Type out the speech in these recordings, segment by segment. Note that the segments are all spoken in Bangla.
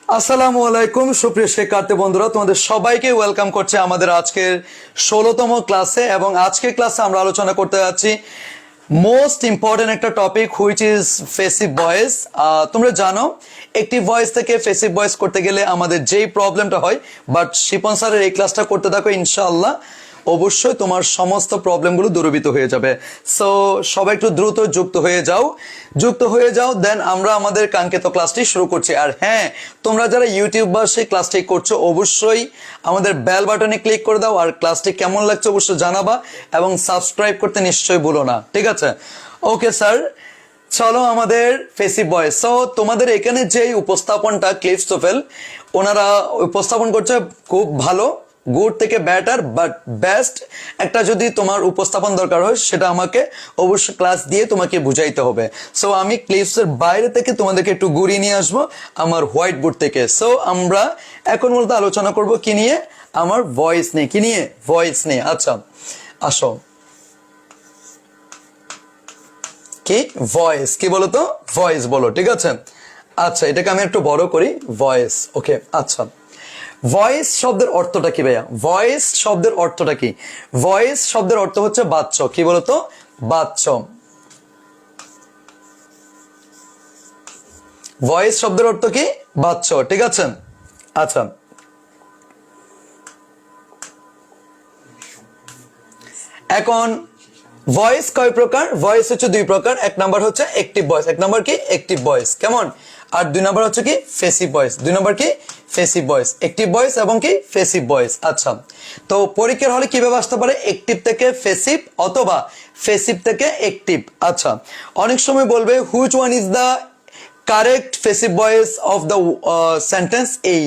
আসসালামু আলাইকুম সুপ্রিয় শিক্ষার্থী বন্ধুরা, তোমাদের সবাইকে ওয়েলকাম করছে আমাদের আজকের 16তম ক্লাসে। এবং আজকের ক্লাসে আমরা আলোচনা করতে যাচ্ছি মোস্ট ইম্পর্টেন্ট একটা টপিক, হুইচ ইজ ফেসিভ ভয়েস। তোমরা জানো একটি ভয়েস থেকে ফেসিভ ভয়েস করতে গেলে আমাদের যেই প্রবলেমটা হয়, বাট শিপন স্যারের এই ক্লাসটা করতে থাকো, ইনশাআল্লাহ অবশ্যই তোমার সমস্ত প্রবলেমগুলো দূরীভূত হয়ে যাবে। সো সবাই একটু দ্রুত যুক্ত হয়ে যাও, দেন আমরা আমাদের কাঙ্ক্ষিত ক্লাসটি শুরু করছি। আর হ্যাঁ, তোমরা যারা ইউটিউব বা সেই ক্লাসটি করছো অবশ্যই আমাদের বেল বাটনে ক্লিক করে দাও, আর ক্লাসটি কেমন লাগছে অবশ্যই জানাবা এবং সাবস্ক্রাইব করতে নিশ্চয়ই ভুলো না, ঠিক আছে? ওকে স্যার, চলো আমাদের ফেসিভ ভয়েস। সো তোমাদের এখানে যেই উপস্থাপনটা ক্লিপস তোফেল ওনারা উপস্থাপন করছে খুব ভালো, গুড থেকে ব্যাটার, বাট বেস্ট একটা যদি তোমার উপস্থাপন দরকার হয় সেটা আমাকে অবশ্যই ক্লাস দিয়ে তোমাকে বুঝাইতে হবে। সো আমি ক্লিপসের বাইরে থেকে তোমাদেরকে একটু ঘুরিয়ে নিয়ে আসবো আমার হোয়াইট বোর্ড থেকে। সো আমরা এখন মূলত আলোচনা করব কি নিয়ে? আমার ভয়েস নিয়ে। কি নিয়ে? ভয়েস নিয়ে। আচ্ছা আসো, কি ভয়েস, কি বলো তো? ভয়েস বলো, ঠিক আছে? আচ্ছা এটাকে আমি একটু বড় করি, ভয়েস। ওকে, আচ্ছা ভয়েস শব্দের অর্থটা কি ভাইয়া? ভয়েস শব্দের অর্থটা কি? ভয়েস শব্দের অর্থ হচ্ছে বাচ্চ। কি বলতো? বাচ্চ। ভয়েস শব্দের অর্থ কি? বাচ্চ, ঠিক আছে? আচ্ছা এখন ভয়েস কয় প্রকার? ভয়েস হচ্ছে দুই প্রকার। এক নাম্বার হচ্ছে অ্যাক্টিভ ভয়েস। এক নাম্বার কি? Active voice. কেমন? আর দুই নাম্বার হচ্ছে কি? ফেসিভ ভয়েস। দুই নাম্বার কি? ফেসিভ ভয়েস। অ্যাক্টিভ ভয়েস এবং কি? ফেসিভ ভয়েস। আচ্ছা, তো পরীক্ষার হলে কিভাবে আসতে পারে? অ্যাক্টিভ থেকে ফেসিভ অথবা ফেসিভ থেকে অ্যাক্টিভ। আচ্ছা, অনেক সময় বলবে which one is the correct ফেসিভ voice of the sentence এই,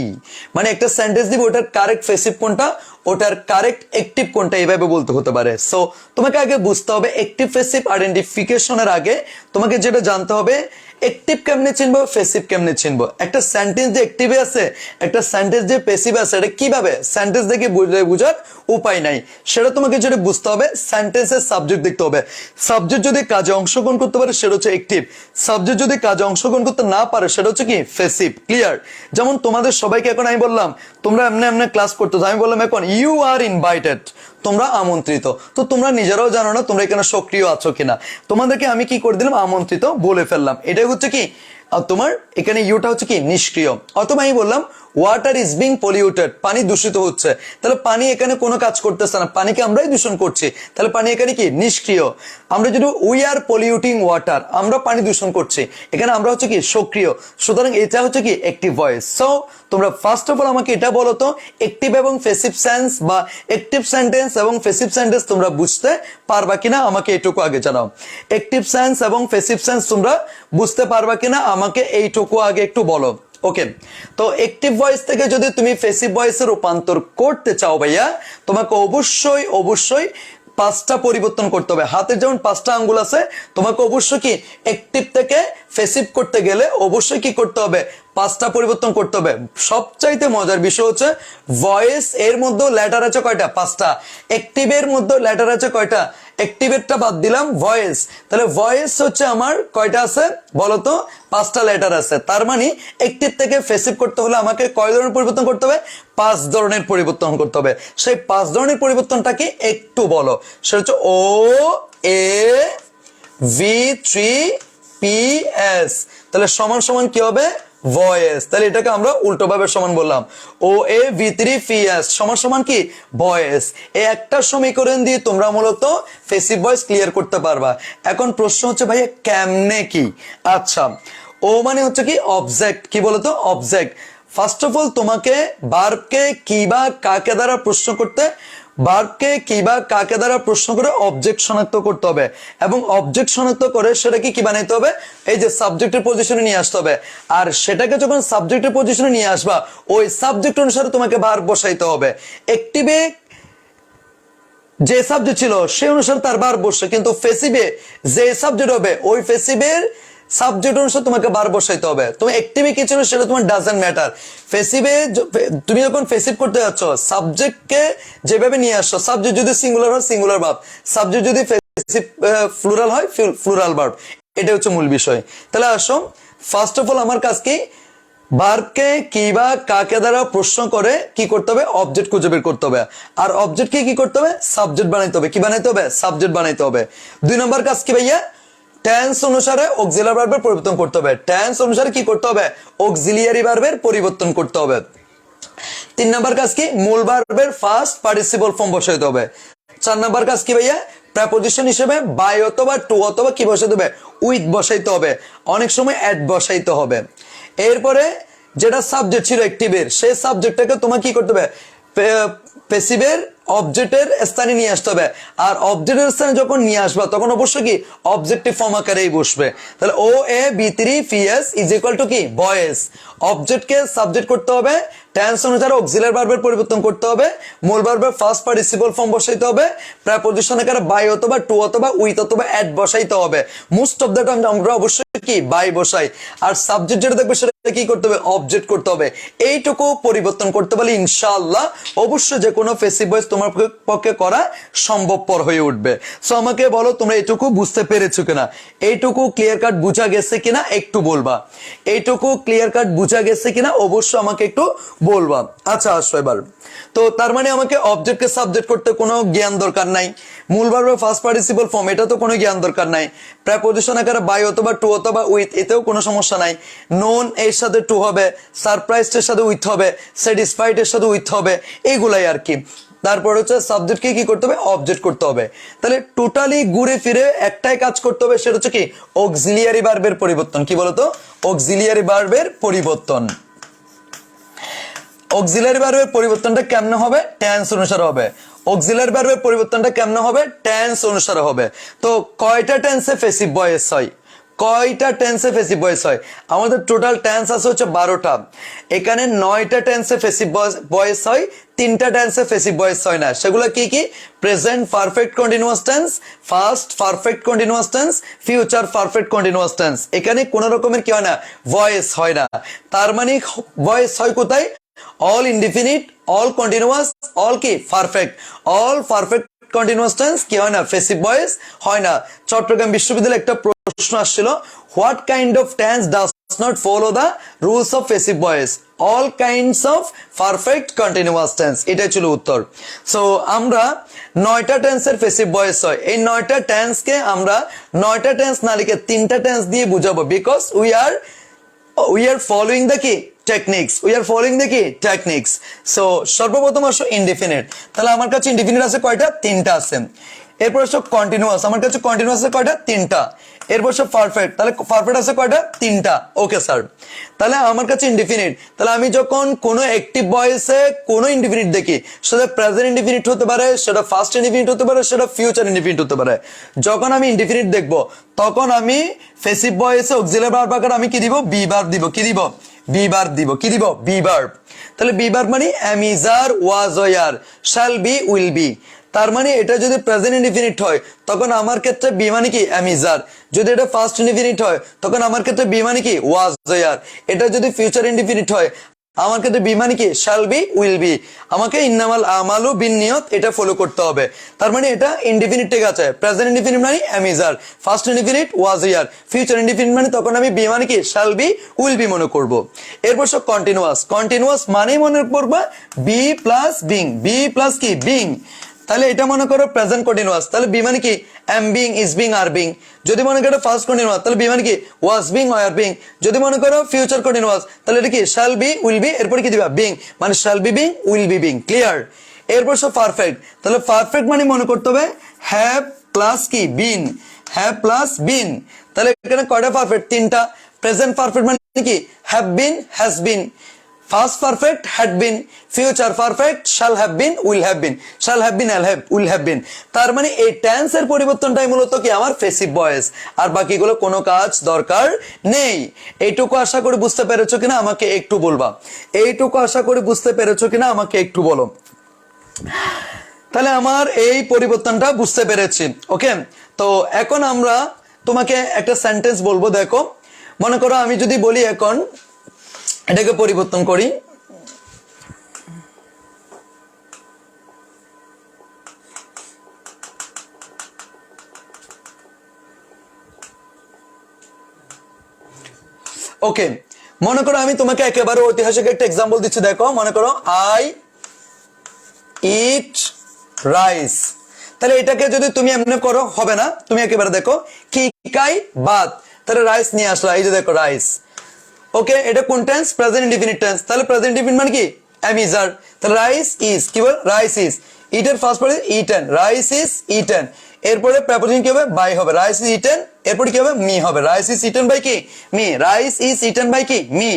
মানে একটা সেন্টেন্স দিব, ওটার কারেক্ট ফেসিভ কোনটা, ওটার কারেক্ট অ্যাক্টিভ কোনটা, এইভাবে বলতে হতে পারে। সো তোমাকে আগে বুঝতে হবে অ্যাক্টিভ ফেসিভ আইডেন্টিফিকেশনের আগে তোমাকে যেটা জানতে হবে অ্যাক্টিভ কেমনে চিনবো, ফেসিভ কেমনে চিনবো। একটা সেন্টেন্স যে অ্যাক্টিভে আছে, একটা সেন্টেন্স যে প্যাসিভে আছে, এটা কিভাবে? সেন্টেন্স দেখে বুঝার উপায় নাই। সেটা তোমাকে যেটা বুঝতে হবে সেন্টেন্সের সাবজেক্ট দেখতে হবে। সাবজেক্ট যদি কাজে অংশগ্রহণ করতে পারে সেটা হচ্ছে অ্যাক্টিভ, সাবজেক্ট যদি কাজে অংশগ্রহণ করতে না পারে সেটা হচ্ছে কি? ফেসিভ। ক্লিয়ার? যেমন তোমাদের সবাইকে এখন আমি বললাম তোমরা এমনি এমনি ক্লাস করতেছো, আমি বললাম এখন ইউ আর ইনভাইটেড, তোমরা আমন্ত্রিত। তো তোমরা নিজেরাও জানো না তোমরা এখানে সক্রিয় আছো কিনা, তোমাদেরকে আমি কি করে দিলাম? আমন্ত্রিত বলে ফেললাম। এটাই হচ্ছে কি তোমার এখানে ইউটা হচ্ছে কি? নিষ্ক্রিয়। অথবা আমি বললাম ওয়াটার ইজ বিং পলিউটেড, পানি দূষিত হচ্ছে, তাহলে পানি এখানে কোনো কাজ করতেছে না, পানিকে আমরাই দূষণ করছি, তাহলে পানি এখানে কি? নিষ্ক্রিয়। আমরা যদি উই আর পলিউটিং ওয়াটার, আমরা পানি দূষণ করছি, এখানে আমরা হচ্ছে কি? সক্রিয়। সুতরাং এটা হচ্ছে কি? Active voice. সো তোমরা ফার্স্ট অফ অল আমাকে এটা বলো তো অ্যাক্টিভ এবং ফেসিভ সেন্স বা অ্যাক্টিভ সেন্টেন্স এবং ফেসিভ সেন্টেন্স তোমরা বুঝতে পারবা কিনা আমাকে এইটুকু আগে জানাও। অ্যাক্টিভ সেন্স এবং ফেসিভ সেন্স তোমরা বুঝতে পারবা কিনা আমাকে এইটুকু আগে একটু বলো। ওকে, তো অ্যাক্টিভ ভয়েস থেকে যদি তুমি ফেসিভ ভয়েসে রূপান্তর করতে চাও ভাইয়া, তোমাকে অবশ্যই পাঁচটা পরিবর্তন করতে হবে। হাতের যেমন পাঁচটা আঙ্গুল আছে, তোমাকে অবশ্যই কি অ্যাক্টিভ থেকে ফেসিভ করতে গেলে অবশ্যই কি করতে হবে? পাঁচটা পরিবর্তন করতে হবে। সবচাইতে মজার বিষয় হচ্ছে ভয়েস এর মধ্যে লেটার আছে কয়টা? পাঁচটা। অ্যাক্টিভের মধ্যে লেটার আছে কয়টা? অ্যাক্টিভেরটা বাদ দিলাম, ভয়েস। তাহলে ভয়েস হচ্ছে আমার কয়টা আছে বলতো? পাঁচটা লেটার আছে। তার মানে অ্যাক্টিভ থেকে ফেসিভ করতে হলে আমাকে কয় ধরনের পরিবর্তন করতে হবে? 5 ধরনের পরিবর্তন করতে হবে। সেই 5 ধরনের পরিবর্তনটা কি একটু বলো। সেটা হচ্ছে ও এ ভি 3 পি এস, তাহলে সমান সমান কি হবে? ভয়েস। তাহলে এটাকে আমরা উল্টো ভাবে সমান বললাম, ও এ ভি 3 পি এস সমান সমান কি? ভয়েস। এই একটা সমীকরণ দিয়ে তোমরা মূলত ফেসিভ ভয়েস ক্লিয়ার করতে পারবা। এখন প্রশ্ন হচ্ছে ভাইয়া কেমনে কি? আচ্ছা, ও মানে হচ্ছে কি? অবজেক্ট। কি বলতো? অবজেক্ট। ফার্স্ট অফ অল তোমাকে ভার্বকে কি বা কাকে দ্বারা প্রশ্ন করতে, ভার্বকে কি বা কাকে দ্বারা প্রশ্ন করে অবজেক্ট শনাক্ত করতে হবে, এবং অবজেক্ট শনাক্ত করে সেটাকে কি বানাইতে হবে? এই যে সাবজেক্টের পজিশনে নিয়ে আসতে হবে। আর সেটাকে যখন সাবজেক্টের পজিশনে নিয়ে আসবা, ওই সাবজেক্ট অনুসারে তোমাকে ভার্ব বসাইতে হবে। অ্যাক্টিভে যে সাবজেক্ট ছিল সেই অনুসারে তার ভার্ব বসে, কিন্তু ফেসিভে যে সাবজেক্ট হবে ওই ফেসিভের সাবজেক্ট অনুসারে তোমাকে বার বসাইতে হবে। তুমি অ্যাক্টিভে কি ছিল সেটা তোমার ডাজন্ট ম্যাটার। ফেসিভে তুমি যখন ফেসিভ করতে যাচ্ছ সাবজেক্টকে যেভাবে নিয়ে আসছো, সাবজেক্ট যদি সিঙ্গুলার হয় সিঙ্গুলার ভার্ব, সাবজেক্ট যদি ফেসিভ প্লুরাল হয় প্লুরাল ভার্ব, এটা হচ্ছে মূল বিষয়। তাহলে আসো ফার্স্ট অফ অল আমার কাজ কি? ভার্বকে কি বা কাকে দ্বারা প্রশ্ন করে কি করতে হবে, অবজেক্ট খুঁজে বের করতে হবে। আর অবজেক্টকে কি করতে হবে, সাবজেক্ট বানাইতে হবে। কি বানাইতে হবে, সাবজেক্ট বানাইতে হবে। 2 নম্বর কাজ কি ভাইয়া, টেন্স অনুসারে অক্সিলিয়ারি ভার্বের পরিবর্তন করতে হবে। টেন্স অনুসারে কি করতে হবে, অক্সিলিয়ারি ভার্বের পরিবর্তন করতে হবে। 3 নম্বর কাজ কি, মূল ভার্বের ফার্স্ট পার্টিসিপল ফর্ম বসাইতে হবে। 4 নম্বর কাজ কি ভাইয়া, প্রেপোজিশন হিসেবে বাই অথবা টু অথবা কি বসাইতে হবে, উইথ বসাইতে হবে। অনেক সময় অ্যাড বসাইতে হবে। এরপরে যেটা সাবজেক্ট ছিল অ্যাক্টিভের, সেই সাবজেক্টটাকে তোমার কি করতে হবে, প্যাসিভের অবজেক্টের স্থানে নিয়ে আসতে হবে। আর অবজেক্টের স্থানে যখন নিয়ে আসবা তখন অবশ্যই কি অবজেক্টিভ ফর্ম আকারেই বসবে। তাহলে ও A B 3 P S is equal to কি বয়েস। অবজেক্টকে সাবজেক্ট করতে হবে, টেন্স অনুসারে অক্সিলিয়ারি ভার্বের পরিবর্তন করতে হবে, মূল ভার্বের ফার্স্ট পার্টিসিপল ফর্ম বসাইতে হবে, প্রেপোজিশন আকারে বাই অথবা টু অথবা উইথ অথবা অ্যাড বসাইতে হবে। মোস্ট অফ দ্য টাইম আমরা অবশ্যই কি বাই বসাই। আর সাবজেক্ট যেটা দেখবে সেটা কি করতে হবে, অবজেক্ট করতে হবে। এইটুকু পরিবর্তন করতে পারলে ইনশাআল্লাহ অবশ্যই যে কোনো প্যাসিভ ভয়েস তোমার পক্ষে করা সম্ভবপর হয়ে উঠবে। সো আমাকে বলো তোমরা এইটুকু বুঝতে পেরেছো কিনা, এইটুকু ক্লিয়ার কাট বুঝা গেছে কিনা একটু বলবা। এইটুকু ক্লিয়ার কাট বুঝা গেছে কিনা অবশ্যই আমাকে একটু বলবা। আচ্ছা আসো এবার। তো তার মানে আমাকে অবজেক্টকে সাবজেক্ট করতে কোনো জ্ঞান দরকার নাই। মূল ভার্বের ফার্স্ট পার্টিসিপল ফর্ম, এটা তো কোনো জ্ঞান দরকার নাই। প্রেপোজিশন আকারে বাই অথবা টু অথবা উইথ, এতেও কোনো সমস্যা নাই। নোন এর সাথে টু হবে, সারপ্রাইজড এর সাথে উইথ হবে, স্যাটিসফাইড এর সাথে উইথ হবে, এইগুলাই আর কি। তারপর হচ্ছে সাবজেক্টকে কি করতে হবে, অবজেক্ট করতে হবে। তাহলে টোটালি ঘুরে ফিরে একটাই কাজ করতে হবে, সেটা হচ্ছে কি অক্সিলিয়ারি ভার্বের পরিবর্তন। কি বলতো, অক্সিলিয়ারি ভার্বের পরিবর্তন। অক্সিলারি ভার্বের পরিবর্তনটা কেমনে হবে, টেন্স অনুসারে হবে। অক্সিলারি ভার্বের পরিবর্তনটা কেমনে হবে, টেন্স অনুসারে হবে। তো কয়টা টেন্সে প্যাসিভ ভয়েস হয়, কয়টা টেন্সে প্যাসিভ ভয়েস হয়, আমাদের টোটাল টেন্স আছে হচ্ছে 12টা। এখানে 9টা টেন্সে প্যাসিভ ভয়েস হয়, 3টা টেন্সে প্যাসিভ ভয়েস হয় না। সেগুলো কি কি, present perfect continuous tense, first perfect continuous tense, future perfect continuous tense. এখানে কোন রকমের কি হয় না, ভয়েস হয় না। তার মানে ভয়েস হয় কোথায়, all indefinite, all continuous, all কি perfect, all perfect continuous tense কি হয় না, প্যাসিভ ভয়েস হয় না। চট্টগ্রাম বিশ্ববিদ্যালয়ে একটা প্রশ্ন আসছিল, what kind of tense does not follow the rules of passive voice, all kinds of perfect continuous tense, এটাই ছিল উত্তর। সো আমরা 9টা টেন্সের প্যাসিভ ভয়েস হয়। এই 9টা টেন্সকে আমরা 9টা টেন্স না লিখে 3টা টেন্স দিয়ে বুঝাবো, because we are following the কি techniques, we are following the কি টেকনিক্স। সো সর্বপ্রথম আসো ইনডিফিনিট। তাহলে আমার কাছে ইনডিফিনিট আছে কয়টা, 3টা আছে। এরপর আসো কন্টিনিউয়াস, আমার কাছে কন্টিনিউয়াস আছে কয়টা, 3টা। এরপর আসো পারফেক্ট, তাহলে পারফেক্ট আছে কয়টা, 3টা। ওকে স্যার, তাহলে আমার কাছে ইনডিফিনিট। তাহলে আমি যখন কোনো অ্যাক্টিভ ভয়েসে কোনো ইনডিফিনিট দেখি, সেটা প্রেজেন্ট ইনডিফিনিট হতে পারে, সেটা ফার্স্ট ইনডিফিনিট হতে পারে, সেটা ফিউচার ইনডিফিনিট হতে পারে। যখন আমি ইনডিফিনিট দেখবো তখন আমি প্যাসিভ ভয়েসে অক্সিলিয়ারি ভার্ব আকারে আমি কি দিব, বি ভার্ব দিব। কি দিব, বি ভার্ব দিব। কি দিব, বি ভার্ব। তাহলে বি ভার্ব মানে am is are, was were, shall be, will be. তার মানে এটা যদি প্রেজেন্ট ইনডিফিনিট হয় তখন আমার ক্ষেত্রে বি মানে কি এম ইজ আর। যদি এটা ফার্স্ট ইনডিফিনিট হয় তখন আমার ক্ষেত্রে বি মানে কি ওয়াজ ওয়ার। এটা যদি ফিউচার ইনডিফিনিট হয় আমার ক্ষেত্রে বি মানে কি শ্যাল বি, উইল বি। আমাকে ইন্নামাল আমালু বিন নিয়ত এটা ফলো করতে হবে। তার মানে এটা ইনডিফিনিট ঠিক আছে। প্রেজেন্ট ইনডিফিনিট মানে am is are, past indefinite was were, future indefinite মানে তখন আমি বি মানে কি শ্যাল বি, উইল বি মনে করব। এরপর সব কন্টিনিউয়াস, কন্টিনিউয়াস মানেই মনে করবা be plus being, be plus কি বিং। তাহলে এটা মনে করো প্রেজেন্ট কন্টিনিউয়াস, তাহলে বি মানে কি M being, is being, are being. যদি মনে করো ফার্স্ট কন্টিনিউয়াস তাহলে বি মানে কি ওয়াজ বিং, আর বিং। যদি মনে করো ফিউচার কন্টিনিউয়াস তাহলে এটা কি শ্যাল বি, উইল বি, এরপর কি দিবা বিং, মানে shall be being, will be being. Clear. এরপর সব পারফেক্ট, তাহলে পারফেক্ট মানে মনে করতে হবে হ্যাভ প্লাস কি বিন, হ্যাভ প্লাস বিন। তাহলে এখানে কয়টা পারফেক্ট, 3টা। প্রেজেন্ট পারফেক্ট মানে কি have been, has been. Past perfect had been, future perfect shall have been, will have been, shall have been, will have been। তার মানে এই টেন্সের পরিবর্তনটাই মূলত কি আমার প্যাসিভ ভয়েস, আর বাকিগুলো কোনো কাজ দরকার নেই। এইটুকু আশা করি বুঝতে পেরেছো কিনা আমাকে একটু বলবা। এইটুকু আশা করি বুঝতে পেরেছো কিনা আমাকে একটু বলো। তাহলে আমার এই পরিবর্তনটা বুঝতে পেরেছি। ওকে, তো এখন আমরা তোমাকে একটা সেন্টেন্স বলবো। দেখো, মনে করো আমি যদি বলি এখন এটাকে পরিবর্তন করি, ওকে মনে করো আমি তোমাকে একেবারে ঐতিহাসিক একটা এক্সাম্পল দিচ্ছি, দেখো মনে করো আই ইট রাইস। তাহলে এটাকে যদি তুমি এমনি করো হবে না, তুমি একেবারে দেখো কি কাই বাত, তাহলে রাইস নিয়ে আসলা, এই যে দেখো রাইস। ওকে, এটা কোন টেন্স? Present indefinite tense. তাহলে প্রেজেন্ট ইনডিফিনিট মানে কি? Am is are. তাহলে রাইস ইজ কি বল? Rice is. ইটের ফার্স্ট পরে ইটেন, রাইস ইজ ইটেন। এরপরে প্রেপোজিশন কি হবে? বাই হবে। রাইস ইজ ইটেন, এরপরে কি হবে? মি হবে। রাইস ইজ ইটেন বাই কি? Me. Rice is eaten by কি? মি।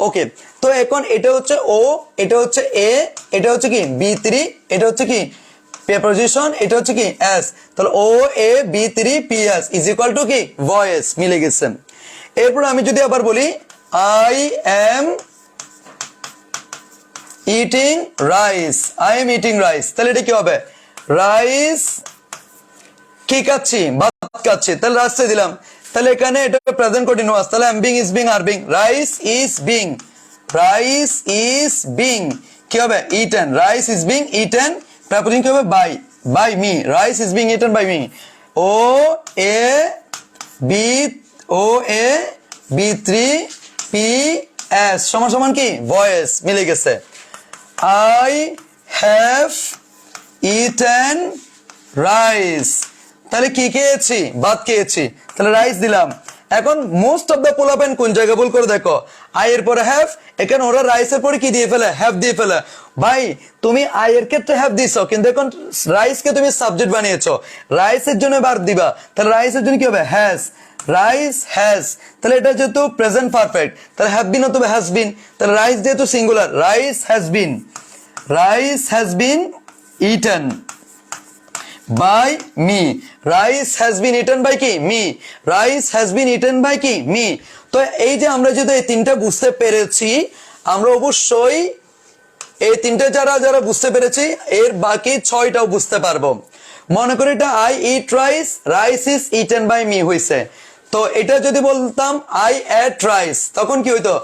ওকে, তো এখন এটা হচ্ছে ও, এটা হচ্ছে এ, এটা হচ্ছে কি বি3, এটা হচ্ছে কি প্রেপোজিশন, এটা হচ্ছে কি এস। তাহলে ও এ বি3 P S is equal to কি ভয়েস, মিলে গেছে। এরপর আমি যদি আবার বলি I am eating rice, I am eating rice, তাহলে এটা কি হবে? রাইস কি খাচ্ছি? ভাত খাচ্ছি। তাহলে রাইসে দিলাম, তাহলে এখানে এটা প্রেজেন্ট কন্টিনিউয়াস, তাহলে am being is being are being, rice is being, rice is being কি হবে? Eaten, rice is being eaten, preposition কি হবে? By, by me, rice is being eaten by me. O A B, O এ বি3 পি এস সমান সমান কি ভয়েস, মিলে গেছে। আই হ্যাভ ইটেন রাইস, তাহলে কি খেয়েছি? ভাত খেয়েছি, তাহলে রাইস দিলাম। এখন মোস্ট অফ দ্য পোলাপেন কোন জায়গায় ভুল করে দেখো, আই এর পরে হ্যাভ, এখানে ওরা রাইসের পরে কি দিয়ে ফেলে? হ্যাভ দিয়ে ফেলে। ভাই তুমি আই এর ক্ষেত্রে হ্যাভ দিছো, কিন্তু এখন রাইসকে তুমি সাবজেক্ট বানিয়েছো, রাইসের জন্য ভার্ব দিবা, তাহলে রাইসের জন্য কি হবে? Has, rice has. তাহলে এটা যেহেতু প্রেজেন্ট পারফেক্ট, তাহলে হ্যাভ বিন অথবা হ্যাজ বিন, তাহলে রাইস যেহেতু singular, rice has bin, rice has been eaten by me, rice has been eaten by কি? me, rice has been eaten by কি? me। তো এই যে আমরা যদি এই তিনটা বুঝতে পেরেছি, আমরা অবশ্যই এই তিনটা যারা যারা বুঝতে পেরেছি এর বাকি 6টাও বুঝতে পারবো। মনে করি এটা I eat rice, rice is eaten by me হইছে, তো এটা যদি বলতাম আই এট রাইস, তখন কি হইতো?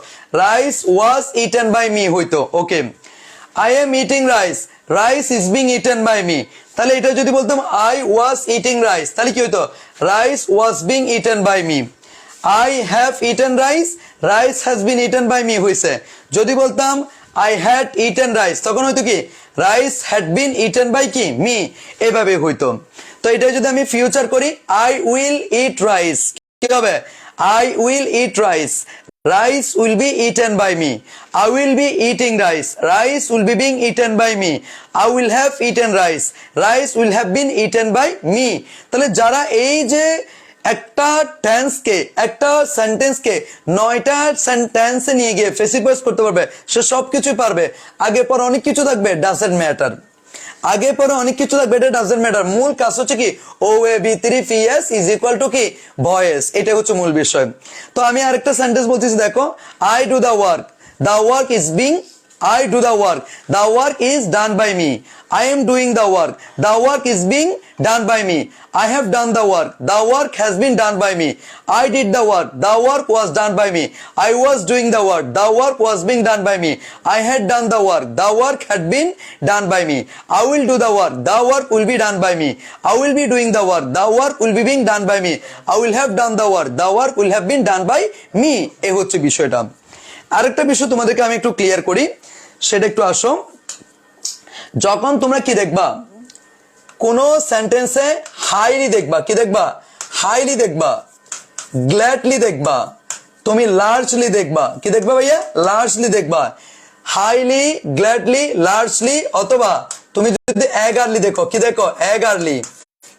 Rice was eaten by me হইতো। Okay, I am eating rice, rice is being eaten by me, তাহলে এটা যদি বলতাম আই ওয়াজ ইটিং রাইস, তাহলে কি হইতো? Rice was being eaten by me. I have eaten rice, rice has been eaten by me হইছে। যদি বলতাম আই হ্যাড ইটেন রাইস, তখন হয়তো কি? Rice had been eaten by কি? মি। এভাবে হইতো। তো এটা যদি আমি ফিউচার করি, আই উইল ইট রাইস, কি হবে? I will eat rice, rice will be eaten by me. I will be eating rice, rice will be being eaten by me. I will have eaten rice, rice will have been eaten by me। তাহলে যারা এই যে একটা টেন্সকে, একটা সেন্টেন্সকে 9টা সেন্টেন্সে নিয়ে গিয়ে ফেসিভ ভয়েস করতে পারবে, সে সবকিছুই পারবে। আগে পরে অনেক কিছু থাকবে, ডাজন্ট ম্যাটার, আগে পরে অনেক কিছু থাকবে, এটা ডাজন্ট ম্যাটার। মূল কাজ হচ্ছে কি? ও এ বি3 P S is equal to কি ভয়েস, এটা হচ্ছে মূল বিষয়। তো আমি আরেকটা সেন্টেন্স বলতেছি, দেখো I do the work, the work is being, I do the work, the work is done by me. I am doing the work, the work is being done by me. I have done the work, the work has been done by me. I did the work, the work was done by me. I was doing the work, the work was being done by me. I had done the work, the work had been done by me. I will do the work, the work will be done by me. I will be doing the work, the work will be being done by me. I will have done the work, the work will have been done by me। এই হচ্ছে বিষয়টা। আরেকটা বিষয় তোমাদেরকে আমি একটু ক্লিয়ার করি, সেটা একটু আসো। যখন তোমরা কি দেখবা কোন সেন্টেন্সে হাইলি দেখবা, কি দেখবা? হাইলি দেখবা, গ্ল্যাডলি দেখবা, তুমি লার্জলি দেখবা, কি দেখবা ভাইয়া? লার্জলি দেখবা। হাইলি, গ্ল্যাডলি, লার্জলি, অথবা তুমি যদি এগারলি দেখো, কি দেখো? এগারলি,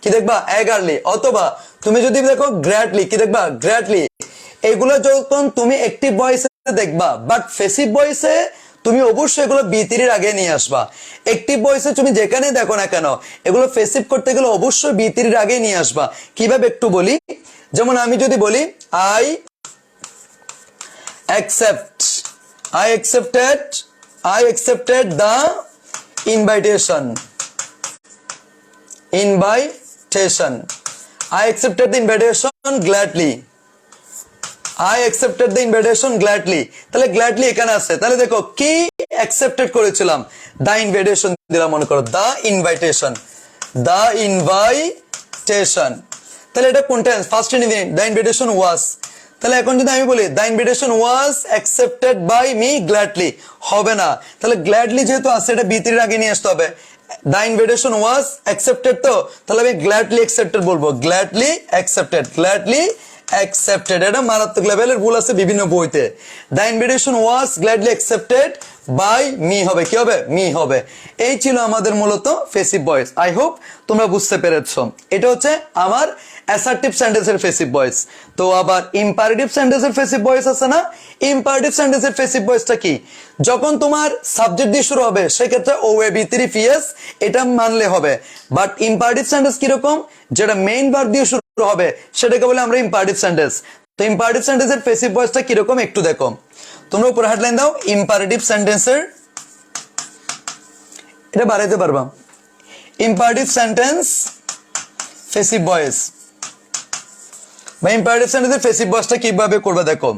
কি দেখবা? এগারলি। অথবা তুমি যদি দেখো গ্র্যাডলি, কি দেখবা? গ্র্যাডলি। এগুলো যখন তুমি অ্যাক্টিভ ভয়েসে দেখবা, বাট প্যাসিভ ভয়েসে তুমি অবশ্যই এগুলো বি3 আগে নিয়ে আসবা। অ্যাক্টিভ ভয়েসে তুমি যেখানে দেখো না কেন, এগুলো প্যাসিভ করতে গেলে অবশ্যই বি3 আগে নিয়ে আসবা। কিভাবে একটু বলি, যেমন আমি যদি বলি I accept, I accepted, I accepted the invitation, invitation, I accepted the invitation gladly, I accepted the invitation gladly। তাহলে gladly এখানে আছে, তাহলে দেখো কি accepted করেছিলাম? the invitation দিলাম, মনে করো the invitation, the invitation। তাহলে এটা কোন tense? Past indefinite, the invitation was। তাহলে এখন যদি আমি বলি the invitation was accepted by me gladly, হবে না। তাহলে গ্ল্যাডলি যেহেতু আছে এটা বি থ্রির আগে নিয়ে আসতে হবে। দ্য ইনভিটেশন ওয়াজ অ্যাকসেপ্টেড, তো তাহলে আমি গ্ল্যাডলি অ্যাকসেপ্টেড বলবো, গ্ল্যাডলি অ্যাকসেপ্টেড, গ্ল্যাডলি অ্যাকসেপ্টেড। এটা মারাত্মক লেভেলের ভুল আছে বিভিন্ন বইতে। The invitation was gladly accepted by me হবে, কি হবে? মি হবে। এই ছিল আমাদের মূলত ফেসিভ ভয়েস। আই হোপ তোমরা বুঝতে পেরেছো। এটা হচ্ছে আমার অ্যাসার্টিভ সেন্টেন্সের ফেসিভ ভয়েস। তো আবার ইম্পারেটিভ সেন্টেন্সের ফেসিভ ভয়েস আছে না? ইম্পারেটিভ সেন্টেন্সের ফেসিভ ভয়েসটা কি? যখন তোমার সাবজেক্ট দিয়ে শুরু হবে সেক্ষেত্রে ও এ বি থ্রি পিএস এটা মানলে হবে। বাট ইম্পারেটিভ সেন্টেন্স কিরকম? যেটা মেইন ভার্ব দিয়ে শুরু হবে সেটাকে বলে আমরা ইম্পারেটিভ সেন্টেন্স। তো ইম্পারেটিভ সেন্টেন্সের ফেসিভ ভয়েসটা কিরকম একটু দেখো। তোমরা উপরে হেডলাইন দাও, ইম্পারেটিভ সেন্টেন্সের, এটা বাড়াইতে পারবা, ইম্পারেটিভ সেন্টেন্স ফেসিভ ভয়েস বা ইম্পারেটিভ সেন্টেন্সের ফেসিভ ভয়েসটা কিভাবে করবে দেখো।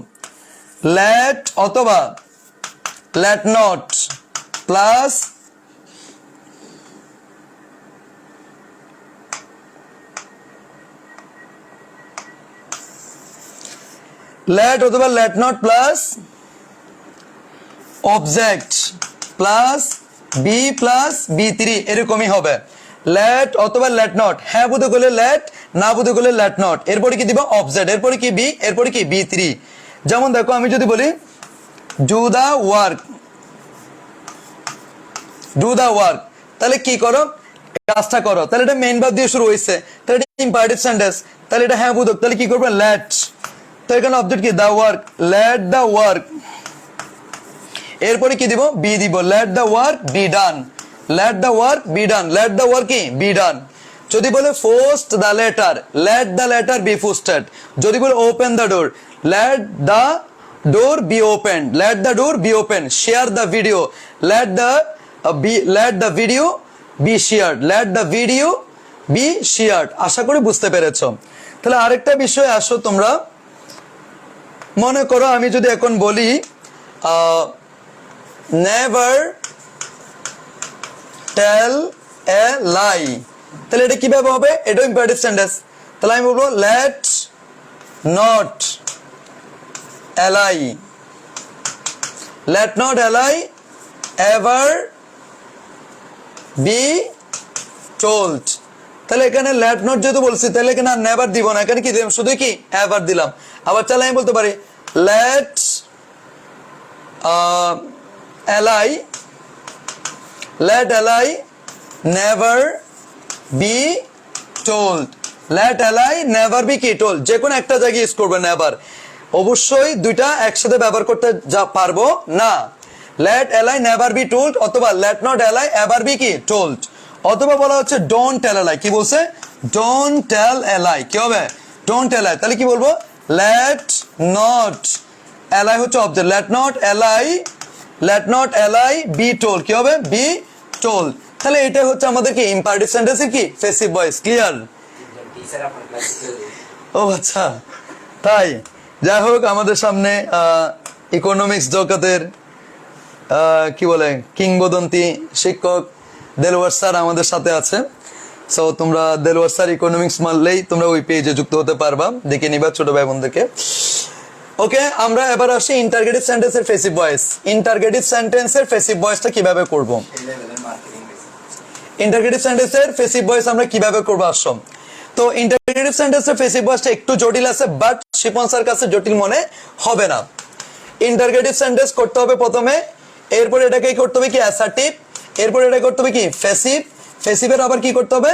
লেট অথবা লেট নট প্লাস লেট অথবা let not plus object plus V three এরকমই হবে। লেট অথবা লেট নট, হ্যাঁ বুঝে গেলে লেট, না বুঝে গেলে লেট নট, এরপরে কি দিব? অবজেক্ট, এরপরে কি বি, এরপরে কি বি থ্রি। যেমন দেখো আমি যদি বলি do the work, do the work, তাহলে কি করো? কাজটা করো। তাহলে এটা মেইন ভার্ব দিয়ে শুরু হয়েছে, তাহলে এটা ইম্পারেটিভ সেন্টেন্স, তাহলে এটা হ্যাঁ বুঝো, তাহলে কি করবে? লেট। তো এখানে অবজেক্ট কি? The work, let the work. এরপরে কি দিব? বি দিব, let the work be done, let the work be done, let the work কি? Be done. যদি বলে post the letter, let the letter be posted. যদি বলে open the door, let the door be open, let the door be open. Share the video, let the video be shared, let the video be shared. আশা করি বুঝতে পেরেছো। তাহলে আরেকটা বিষয় আসো তোমরা, মনে করো আমি যদি এখন বলি নেভার টেল এ লাই, তাহলে এটা কিভাবে হবে? এটা ইম্পারেটিভ সেন্টেন্স। তাহলে আমি বলবো লেট নট এলাই, লেট নট এলাই এভার বি টোল্ড। তাহলে এখানে লেট নট যেহেতু বলছি তাহলে এখানে আর নেভার দিব না, এখানে কি দিলাম? শুধু কি এভার দিলাম। আবার তাহলে আমি বলতে পারি লেট এলাই, লেট এলাই নেভার বি টোল্ড, লেট এলাই নেভার বি কি? টোল্ড। যে কোনো একটা জায়গায় ইউজ করবে নেভার, অবশ্যই দুইটা একসাথে ব্যবহার করতে যা পারবো না। লেট এলাই নেভার বি টোল্ড অথবা লেট নট এলাই এভার বি কি? টোল্ড। অথবা বলা হচ্ছে ডোন্ট টেল এলাই, কি বলছে? ডোন্ট টেল এলাই, কি হবে? ডোন্ট এলাই। তাহলে কি বলবো? লেট নট এলাই হচ্ছে অবজেক্ট, লেট নট এলাই, লেট নট এলাই বি টোল্ড, কি হবে? Be told. তাহলে এটা হচ্ছে আমাদের কি ইম্পারেটিভ সেন্টেন্সের কি ফেসিভ ভয়েস। ক্লিয়ার? ও আচ্ছা, তাই যাই হোক আমাদের সামনে ইকোনমিক্স জগতের কি বলে কিংবদন্তি শিক্ষক দেলওয়ার স্যার আমাদের সাথে আছে। সো তোমরা দেলওয়ার স্যার ইকোনমিক্স মানলেই তোমরা ওই পেজে যুক্ত হতে পারবা, দেখে নিবা ছোট ভাই বোনদেরকে। ওকে, আমরা এবার আসি ইন্টারগেটিভ সেন্টেন্সের ফেসিভ ভয়েস। ইন্টারগেটিভ সেন্টেন্সের ফেসিভ ভয়েসটা কিভাবে করব? ইন্টারগেটিভ সেন্টেন্সের ফেসিভ ভয়েস আমরা কিভাবে করব আসো। তো ইন্টারগেটিভ সেন্টেন্সের ফেসিভ ভয়েসটা একটু জটিল আছে, বাট শিপন স্যার কাছে জটিল মনে হবে না। ইন্টারগেটিভ সেন্টেন্স করতে হবে প্রথমে, এরপর এটাকে করতে হবে কি? অ্যাসার্টিভ, এরপর এটা করতে হবে কি? ফেসিভ, ফেসিভের আবার কি করতে হবে?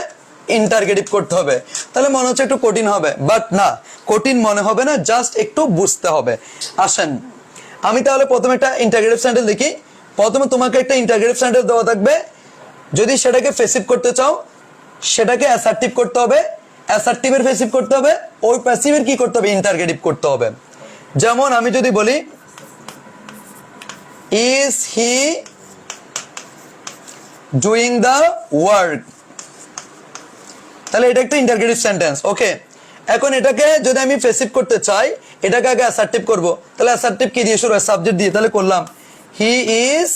ইন্টারগেটিভ করতে হবে। তাহলে মনে হচ্ছে একটু কঠিন হবে, বাট না, কঠিন মনে হবে না, জাস্ট একটু বুঝতে হবে। আসেন আমি তাহলে প্রথমে একটা ইন্টারগেটিভ সেন্টেন্স লিখি। প্রথমে তোমাকে একটা ইন্টারগেটিভ সেন্টেন্স দেওয়া থাকবে, যদি সেটাকে ফেসিভ করতে চাও সেটাকে অ্যাসার্টিভ করতে হবে, অ্যাসার্টিভের ফেসিভ করতে হবে, ওই প্যাসিভের কি করতে হবে? ইন্টারগেটিভ করতে হবে। যেমন আমি যদি বলি is he doing the work, তাহলে এটা একটা ইন্টারগেটিভ সেন্টেন্স। ওকে, এখন এটাকে যদি আমি ফেসিভ করতে চাই এটাকে আগে অ্যাসার্টিভ করব। তাহলে অ্যাসার্টিভ কি দিয়ে শুরু হয়? সাবজেক্ট দিয়ে। তাহলে করলাম he is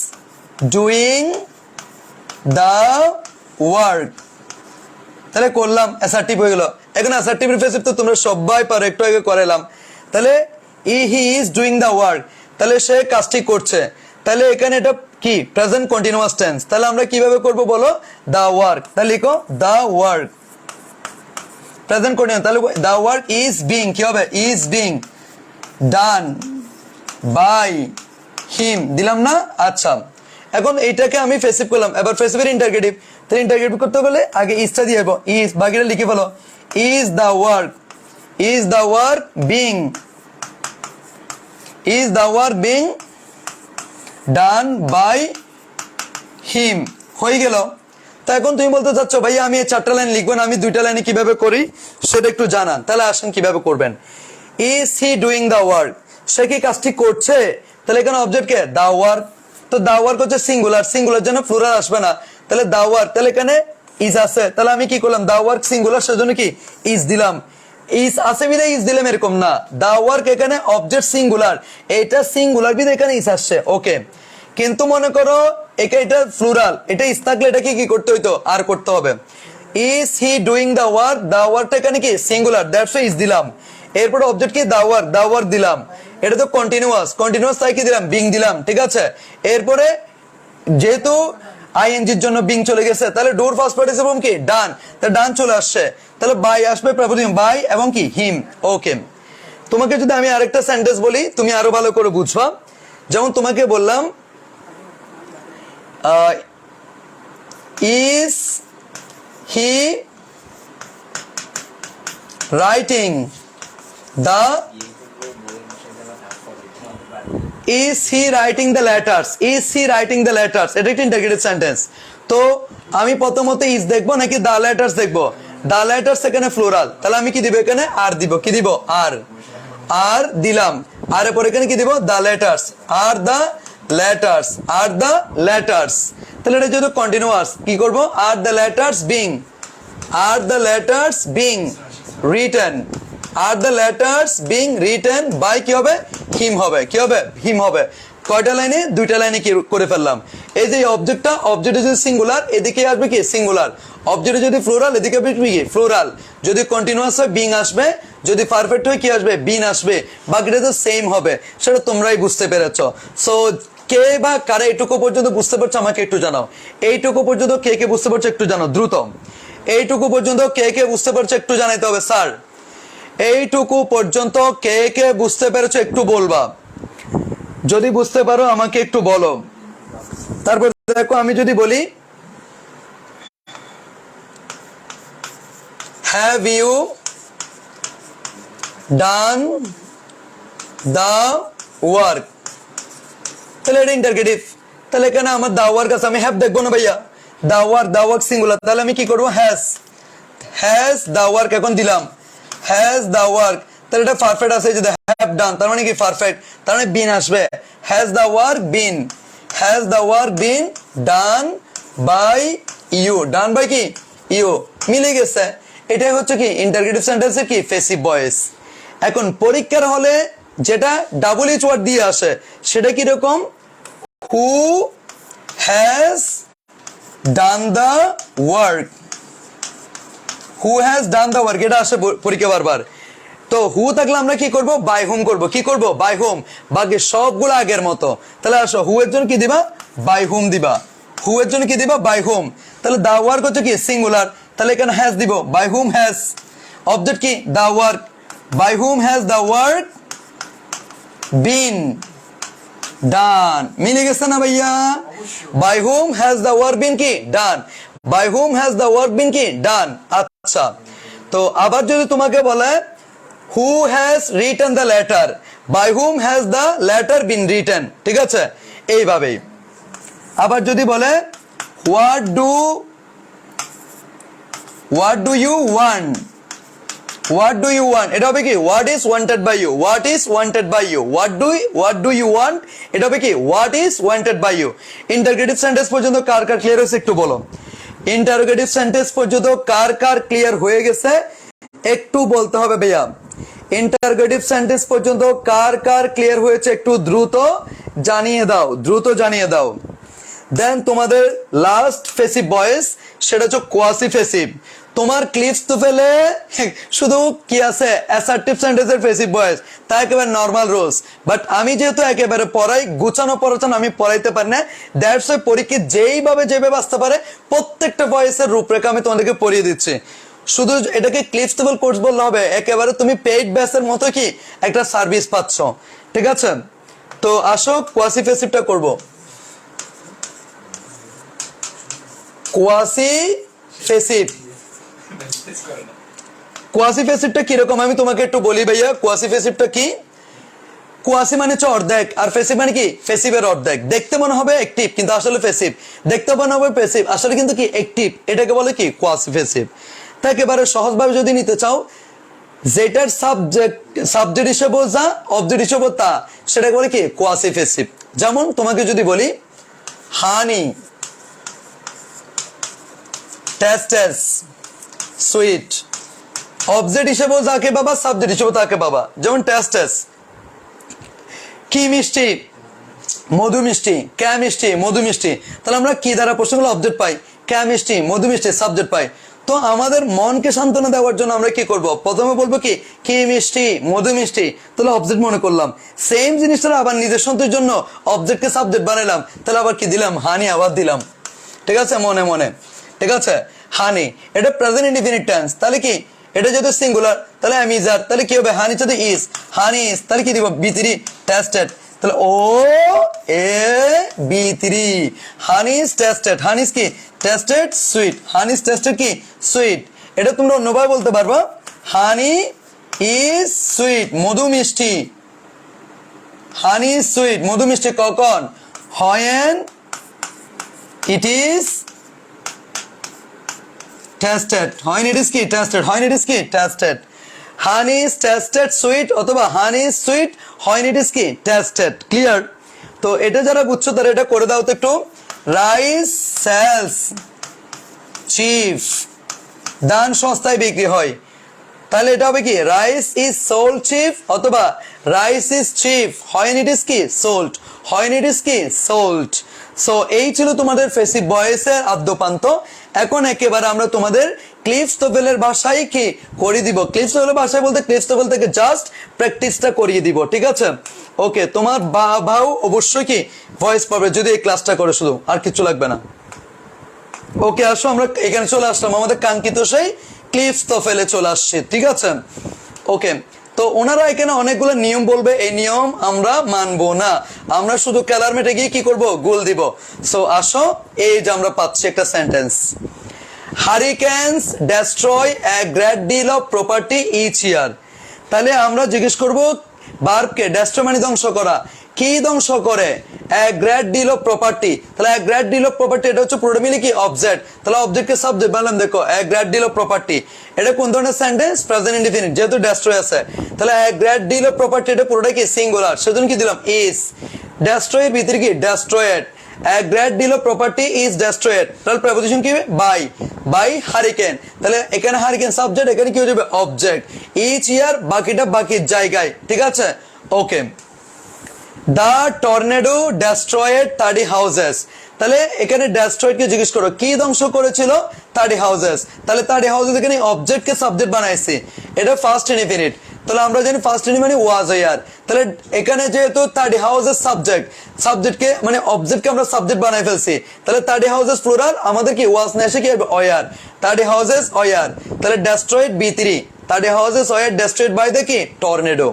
doing the work, তাহলে করলাম অ্যাসার্টিভ হয়ে গেল। এখন অ্যাসার্টিভের ফেসিভ তো তোমরা সবাই পারো, একটু আগে করাইলাম। তাহলে he is doing the work, তাহলে সে কাজটি করছে। তাহলে এখানে এটা কি প্রেজেন্ট কন্টিনিউয়াস টেন্স। তাহলে আমরা কিভাবে করব বলো, দ্য ওয়ার্ক, তাহলে লিখো দ্য ওয়ার্ক প্রেজেন্ট কন্টিনিউয়াস। তাহলে দ্য ওয়ার্ক ইজ বিং, কি হবে, is being done by him, দিলাম না? আচ্ছা, এখন এইটাকে আমি ফেসিভ করলাম, এবার ফেসিভের ইন্টারগেটিভ। তাহলে ইন্টারগেটিভ করতে হলে আগে ইজটা দিয়ে দেবো, ইজ, বাকিটা লিখে ফেলো, is the work, is the work being, is the work being done by him, হয়ে গেল। তা এখন তুমি বলতে চাচ্ছ ভাইয়া আমি এই 4টা লাইন লিখবো না, আমি 2টা লাইনে কিভাবে করি সেটা একটু জানান। তাহলে আসেন কিভাবে করবেন। Is he doing the work, সে কি কাজটি করছে? তাহলে এখানে অবজেক্ট কে, দ্য ওয়ার্ক। তো দ্য ওয়ার্ক হচ্ছে সিঙ্গুলার, সিঙ্গুলার জন্য প্লুরাল আসবে না, তাহলে দ্য ওয়ার্ক, তাহলে এখানে ইজ আছে, তাহলে আমি কি করলাম, দ্য ওয়ার্ক সিঙ্গুলার, সেজন্য কি ইজ দিলাম। ইজ আছে বিধায় ইজ দিলাম এরকম না, দ্য ওয়ার্ক এখানে অবজেক্ট সিঙ্গুলার, এটা সিঙ্গুলার বিধায় এখানে ইজ আসছে, ওকে। কিন্তু মনে করো এটা প্লুরাল, এটা ইজ থাকলে এটাকে কি করতে হইতো, আর করতে হবে। Is he doing the work, the ওয়ার্কটা এখানে কি সিঙ্গুলার, দ্যাটস ইজ দিলাম। এরপর অবজেক্ট কি, দ্য ওয়ার্ক দিলাম। এটা তো কন্টিনিউয়াস, কন্টিনিউয়াস তাই কি দিলাম, বিং দিলাম, ঠিক আছে। এরপরে যেহেতু আইএনজির জন্য বিং চলে গেছে, তাহলে ডোর ফার্স্ট পার্টিসিপল কি, ডান, তাহলে ডান চলে আসছে, তাহলে বাই আসবে প্রেপোজিশন বাই এবং কি হিম, ওকে। তোমাকে যদি আমি আরেকটা সেন্টেন্স বলি তুমি আরো ভালো করে বুঝবা, যেমন তোমাকে বললাম is he writing the, is he writing the letters, is he writing the letters, এটা একটা ইন্টারগেটিভ সেন্টেন্স। তো আমি প্রথমত ইজ দেখবো নাকি দ্য লেটার্স দেখবো, দ্য লেটার্স এখানে ফ্লোরাল, তাহলে আমি কি দিব, এখানে আর দিব, কি দিব, আর দিলাম, আর এরপর এখানে কি দিব, the letters, are the letters, are the letters. তাহলে এটা যেহেতু কন্টিনিউয়াস কি করব, are the letters being, are the letters being written, are the letters being written by কি হবে, হিম হবে, কি হবে, হিম হবে। কয়টা লাইনে, 2টা লাইনে কি করে ফেললাম। এই যে অবজেক্টটা, অবজেক্টে যদি সিঙ্গুলার এদিকে আসবে কি সিঙ্গুলার, অবজেক্টে যদি ফ্লোরাল এদিকে আসবে কি ফ্লোরাল, যদি কন্টিনিউয়াস হয় বিং আসবে, যদি পারফেক্ট হয় কি আসবে, বিন আসবে, বাকিটা তো সেম হবে, সেটা তোমরাই বুঝতে পেরেছো। সো কে বা কারা এইটুকু পর্যন্ত বুঝতে পারছো আমাকে একটু জানাও, এইটুকু পর্যন্ত কে কে বুঝতে পারছো একটু জানাও দ্রুত, এইটুকু পর্যন্ত কে কে বুঝতে পারছো একটু জানাইতে হবে স্যার, এইটুকু পর্যন্ত কে কে বুঝতে পেরেছো একটু বলবা, যদি বুঝতে পারো আমাকে একটু বলো। তারপর দেখো আমি যদি বলি have you done the work, তাহলে এটা ইন্টারগেটিভ, তাহলে এখানে আমার দা ওয়ার্ক আছে, আমি হ্যাভ দেখবো না ভাইয়া, দা ওয়ার্ক সিঙ্গুলার, তাহলে আমি কি করবো, হ্যাজ দা ওয়ার্ক এখন দিলাম, হ্যাজ দা ওয়ার্ক, তাহলে এটা পারফেক্ট আছে, যদি হ্যাভ ডান তার মানে কি পারফেক্ট, তার মানে বিন আসবে, has the work been, has the work been done by you, done by কি ইউ, মিলে গেছে। এটাই হচ্ছে কি ইন্টারগেটিভ সেন্টেন্সের কি ফেসিভ ভয়েস। এখন পরীক্ষার হলে যেটা ডাবল এইচ ওয়ার্ড দিয়ে আসে সেটা কি রকম, who has done the work, who has done the work, এটা আসে পরীক্ষা বারবার। তো হু থাকলে আমরা কি করব, বাই হোম করব, কি করব, বাই হোম, বাকি সবগুলো আগের মতো। তাহলে আসো হু এর জন্য কি দিবা, বাই হোম দিবা, হু এর জন্য কি দিবা, বাই হোম। তাহলে দা ওয়ার্ক হচ্ছে কি সিঙ্গুলার, তাহলে এখানে হ্যাজ দিব, বাই হোম হ্যাজ, অবজেক্ট কি the work, by whom has the work been done, মিলে গেছে না ভাইয়া, by whom has the work been কি done, by whom has the work been কি ডান। আচ্ছা, তো আবার যদি তোমাকে বলে who has written the letter, by whom has the letter been written, ঠিক আছে, এইভাবেই। আবার যদি বলে what do you want, what do you want, এটা হবে কি what is wanted by you, what is wanted by you, what do you want, এটা হবে কি what is wanted by you. Interrogative sentence পর্যন্ত কার কার ক্লিয়ার হয়েছে একটু বলো, ইন্টারগেটিভ সেন্টেন্স পর্যন্ত কার কার ক্লিয়ার হয়ে গেছে একটু বলতে হবে ভাইয়া। ইন্টারগেটিভ সেন্টেন্স পর্যন্ত কার কার ক্লিয়ার হয়েছে একটু দ্রুত জানিয়ে দাও, দ্রুত জানিয়ে দাও। দেন তোমাদের লাস্ট ফেসিভ ভয়েস, সেটা হচ্ছে কোয়াসি ফেসিভ। তোমার ক্লিপস তো ফেলে শুধু কি আছে অ্যাসার্টিভ সেন্টেন্সের প্যাসিভ ভয়েস, তা একেবারে নরমাল রুলস। বাট আমি যেহেতু একেবারে পড়াই, গুছানো পড়ানো আমি পড়াইতে পারি না, দ্যাটস ওয়াই পরীক্ষা যেভাবে আসতে পারে প্রত্যেকটা ভয়েসের রূপরেখা আমি তোমাদেরকে পড়িয়ে দিচ্ছি। শুধু এটাকে ক্লিপস টেবল কোর্স বললে হবে, একেবারে তুমি পেইড ব্যাচের মতো কি একটা সার্ভিস পাচ্ছ, ঠিক আছে? তো আসো কোয়াসি ফেসিভটা করব। কোয়াসি ফেসিভ, কোয়াসি ফেসিভটা কিরকম আমি তোমাকে একটু বলি ভাইয়া। কোয়াসি ফেসিভটা কি? কোয়াসি মানে হচ্ছে অর্ধেক, আর ফেসিভ মানে কি ফেসিভের অর্ধেক। দেখতে মনে হবে অ্যাক্টিভ কিন্তু আসলে ফেসিভ, দেখতে মনে হবে প্যাসিভ আসলে কিন্তু কি অ্যাক্টিভ, এটাকে বলে কি কোয়াসি ফেসিভ। তা একেবারে সহজভাবে যদি নিতে চাও, যেটার সাবজেক্ট হিসেবে যা অবজেক্ট হিসেবে তা, সেটাকে বলে কি কোয়াসি ফেসিভ। যেমন তোমাকে যদি বলি হানি, টেস্টেস, সুইট, অবজেক্ট হিসেবে যাকে বাবা, সাবজেক্ট হিসেবে তাকে বাবা। যেমন টেস্টেস কি মিষ্টি, মধু মিষ্টি, ক্যা মিষ্টি, মধু মিষ্টি। তাহলে আমরা কি দ্বারা প্রশ্নগুলো অবজেক্ট পাই, ক্যা মিষ্টি, মধু মিষ্টি, সাবজেক্ট পাই। তো আমাদের মনকে সান্ত্বনা দেওয়ার জন্য আমরা কি করব, প্রথমে বলবো কি মিষ্টি, মধু মিষ্টি, তাহলে অবজেক্ট মনে করলাম। সেম জিনিসটা আবার নিজের সন্তুষ্টির জন্য অবজেক্টকে সাবজেক্ট বানাইলাম, তাহলে আবার কি দিলাম, হানি আবার দিলাম, ঠিক আছে? মনে মনে, ঠিক আছে? হানি এটা প্রেজেন্ট ইনডিফিনিট টেন্স, তাহলে কি এটা যেহেতু সিঙ্গুলার তাহলে আমি যার, তাহলে কি হবে হানি যদি ইজ, হানি ইজ, তাহলে কি দিব বি3 টেস্টেড, তাহলে ও এ বি3 হানি ইজ টেস্টেড, হানি ইজ কি tasted sweet, honey is tasted কি সুইট। এটা তোমরা অন্যভাবে বলতে পারবো, হানি ইজ সুইট, মধু মিষ্টি, হানি ইজ সুইট, মধু মিষ্টি কখন, when it is tested, when it is কি tested, when it is কি tested, honey is tested sweet অথবা honey is sweet when it is কি tested, ক্লিয়ার? তো এটা যারা বুঝছো তারা এটা করে দাও তো একটু। রাইস সেলস চিপ, ধান সস্তায় বিক্রি হয়, তাহলে এটা হবে কি রাইস ইজ সোল্ড চিপ অথবা rice is chip when it is কি সোল্ড, when it is কি সোল্ড। সো এই ছিল তোমাদের ফেসিভ ভয়েসের আদ্যপান্ত। এখন একেবারে আমরা তোমাদের ক্লিপস টোফেলের ভাষায় কি করে দিব, ক্লিপস টোফেলের ভাষায় বলতে ক্লিপস টোফেল থেকে জাস্ট প্র্যাকটিসটা করিয়ে দিব, ঠিক আছে? ওকে, তোমার বাবাও অবশ্যই কি ভয়েস পাবে যদি এই ক্লাসটা করে, শুধু আর কিছু লাগবে না। ওকে, আসো আমরা এখানে চলে আসলাম আমাদের কাঙ্ক্ষিত সেই ক্লিপস টোফেলে চলে আসছে, ঠিক আছে? ওকে, তো ওনারা এখানে অনেকগুলো নিয়ম বলবে, এই নিয়ম আমরা মানবো না, আমরা শুধু ক্যালারমেটে গিয়ে কি করব, গোল দিব। সো আসো, এই যে আমরা পাচ্ছি একটা sentence, hurricanes destroy a great deal of property each year. তাহলে আমরা জিজ্ঞেস করব ভার্বকে, ডেস্ট্রয় মানে ধ্বংস করা, কি ধ্বংস করে, a great deal of property. তাহলে a great deal of property এটা হচ্ছে পুরোটা মিলে কি অবজেক্ট, তাহলে অবজেক্টকে সাবজেক্ট বানালাম। দেখো a great deal of property এটা কোন ধরনের সেন্টেন্স, প্রেজেন্ট ইনডিফিনিট, যেহেতু ডেস্ট্রয় আছে তাহলে a great deal of property এটা পুরোটা কি সিঙ্গুলার, সেজন্য কি দিলাম ইজ। ডেস্ট্রয়ের ভিতরে কি destroyed, a great deal of property is destroyed, তাহলে প্রেপোজিশন কি হবে বাই হারিকেন, তাহলে এখানে হারিকেন সাবজেক্ট, এখানে কি হয়ে যাবে অবজেক্ট, ইচ ইয়ার বাকিটা বাকির জায়গায়, ঠিক আছে? ওকে, দ্য টর্নেডো ডেস্ট্রয়েড 30 হাউসেস। তাহলে এখানে ডেস্ট্রয়েড কে জিজ্ঞেস করো কি ধ্বংস করেছিল, 30 হাউসেস। তাহলে 30 হাউসেস এখানে অবজেক্ট কে সাবজেক্ট বানাইছি, এটা ফার্স্ট ইনডিফিনিট, তাহলে আমরা জানি ফার্স্ট ইনডিফিনিট মানে ওয়াজ ইয়ার। তাহলে এখানে যেহেতু 30 হাউসেস সাবজেক্টকে মানে অবজেক্টকে আমরা সাবজেক্ট বানাই ফেলছি, তাহলে 30 হাউসেস প্লুরাল আমাদের কি ওয়াজ না এসে কি হবে অয়ার, 30 হাউসেস অয়ার। তাহলে ডেস্ট্রয়েড বি3, 30 houses were destroyed by the কি টর্নেডো।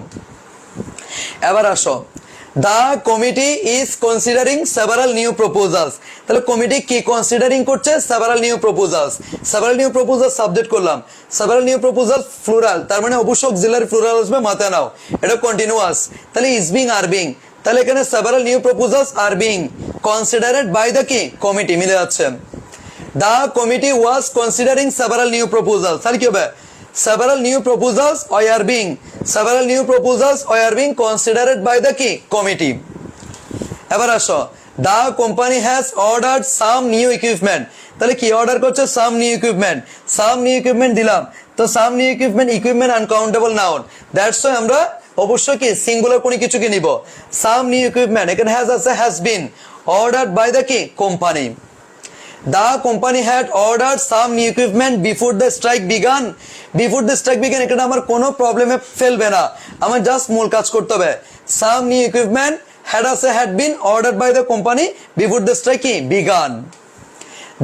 এবার আসো, The committee is considering several new proposals. তাহলে কমিটি কি কনসিডারিং করছে, several new proposals, several new proposals subject করলাম, several new proposals প্লুরাল, তার মানে অবশ্যই অক্সিলারি প্লুরাল আসবে, মাথায় নাও এটা কন্টিনিউয়াস। তাহলে is being are being, তাহলে এখানে several new proposals are being considered by the কি কমিটি, মিলে যাচ্ছে। The committee was considering several new proposals, তাহলে কি হবে several new proposals are being, several new proposals are being considered by the কি committee। এবার আসো, the company has ordered some new equipment, তাহলে কি অর্ডার করছে some new equipment, some new equipment দিলাম, তো some new equipment uncountable noun, that's why আমরা অবশ্যই কি সিঙ্গুলার কোনো কিছুকে নিব, some new equipment, এখানে has আছে has been ordered by the কি company. The company had ordered some new equipment before the strike began. Before the strike began এখানে আমার কোনো প্রবলেমে ফেলবে না, আমার জাস্ট মূল কাজ করতে হবে। Some new equipment had been ordered by the company before the strike began.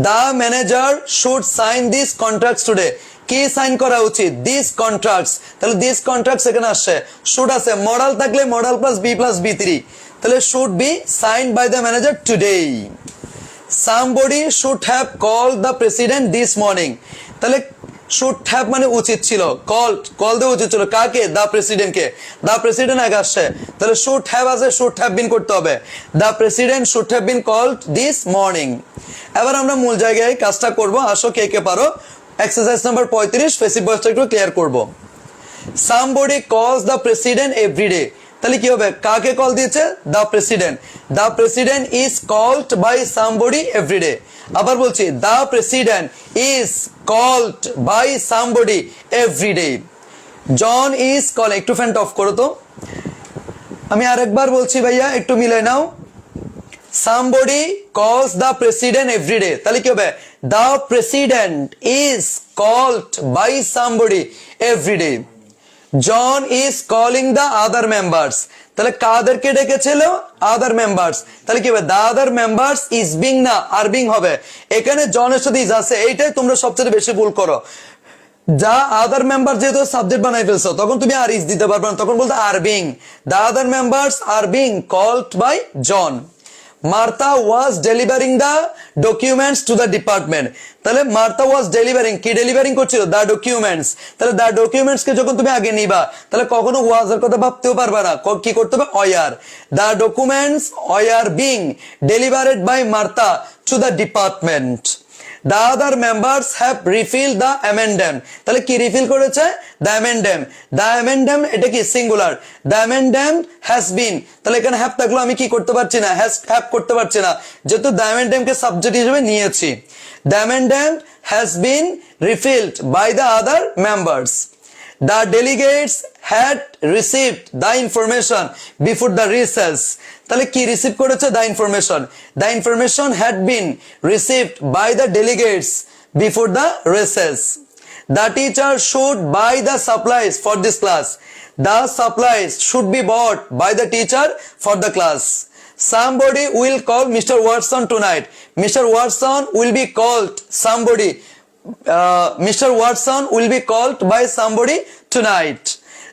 The manager should sign these contracts today. কি সাইন করা উচিত? These contracts, তাহলে these contracts এখানে আসছে, should আছে, মডাল থাকলে modal plus be plus V three, তাহলে should be signed by the manager today. Somebody should have called the president this morning. তাহলে should have মানে উচিত ছিল, কল দেওয়া উচিত ছিল কাকে? the president K. the president আগে আসছে, তাহলে should have আছে, should have been করতে হবে। the president should have been called this morning. এবার আমরা মূল জায়গায় কাজটা করব, আসো কে কে পারো। এক্সারসাইজ নাম্বার 35 প্যাসিভ ভয়েসটা একটু ক্লিয়ার করব। somebody calls the president every day, তাহলে কি হবে? কাকে কল দিয়েছে? the president. the president is called by somebody every day. আবার বলছি, the president is called by somebody every day. John is calling, একটু ফ্যানটা অফ করো তো, আমি আরেকবার বলছি ভাইয়া একটু মিলে নাও। somebody calls the president every day, তাহলে কি হবে? the president is called by somebody every day. John is calling the other members, তাহলে কাদেরকে ডেকেছিল? other members, তাহলে কি হবে? the other members is being না আর being হবে, এখানে জনের সাথে is আছে, এইটাই তোমরা সবচেয়ে বেশি ভুল করো। যা আদার মেম্বার যেহেতু সাবজেক্ট বানাই ফেলছো, তখন তুমি আর ইজ দিতে পারবে না, তখন বলতে are being. the other members are being called by John. Martha was delivering the documents to the department, তাহলে Martha was delivering, কি ডেলিভারিং করছিল? the documents, তাহলে the documents কে যখন তুমি আগে নিবা, তাহলে কখনো was এর কথা ভাবতেও পারবে না, কি করতে হবে? were. the documents were being delivered by Martha to the department. the other members have refilled the addendum, তাহলে কি রিফিল করেছে? the addendum. the addendum এটা কি? Singular. the addendum has been, তাহলে এখানে have থাকলো, আমি কি করতে পারছি না? have করতে পারছি না, যেহেতু the addendum কে সাবজেক্ট হিসেবে নিয়েছি। the addendum has been refilled by the other members. the delegates had received the information before the recess, তাহলে কি রিসিভ করেছে? the information. the information had been received by the delegates before the recess. the teacher should buy the supplies for this class, the supplies should be bought by the teacher for the class. somebody will call Mr. Watson tonight, Mr. Watson will be called somebody, Mr. Watson will be called by somebody tonight.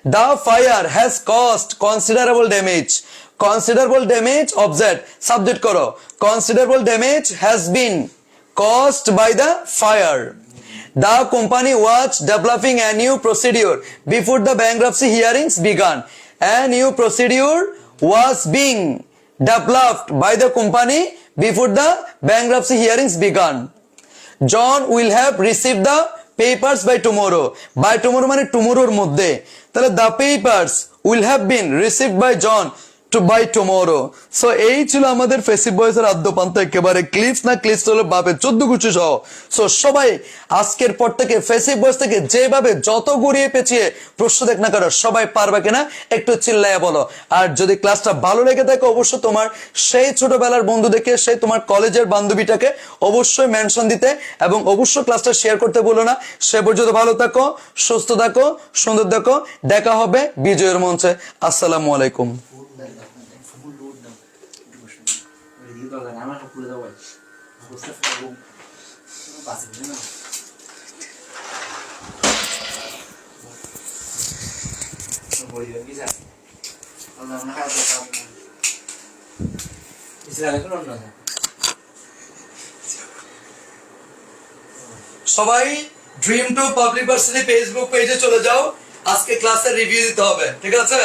the fire has caused considerable damage, considerable damage, object subject করো, considerable damage has been caused by the fire. the company was developing a new procedure before the bankruptcy hearings began, a new procedure was being developed by the company before the bankruptcy hearings began. John will have received the papers by tomorrow, by tomorrow মানে tomorrow মধ্যে, তাহলে the papers will have been received by John to by tomorrow. So এই ছিল আমাদের ফেসিভ ভয়েসের আদ্যপান্ত, একেবারে ক্লিপস না ক্লিপস হলো বাপে 14 গুছি সহ। সো সবাই আজকের পর থেকে ফেসিভ ভয়েস থেকে যেভাবে যত ঘুরিয়ে পেঁচিয়ে প্রশ্ন দেখ না করো, সবাই পারবে কিনা একটু চিল্লায়া বলো। আর যদি ক্লাসটা ভালো লেগে থাকে, অবশ্যই তোমার সেই ছোটবেলার বন্ধুদেরকে, সেই তোমার কলেজের বান্ধবীটাকে অবশ্যই মেনশন দিতে, এবং অবশ্যই ক্লাসটা শেয়ার করতে বলো না। সে পর্যন্ত ভালো থাকো, সুস্থ থাকো, সুন্দর থাকো, দেখা হবে বিজয়ের মঞ্চে। আসসালামু আলাইকুম। আমার পুরো দাও ভাই বুঝতে পারবো পাশে না বড়ি কি যা আমরা না খাওয়া দাও ইসলামে কোন না সবাই dream to public varsity Facebook পেজে চলে যাও, আজকে ক্লাসের রিভিউ দিতে হবে, ঠিক আছে?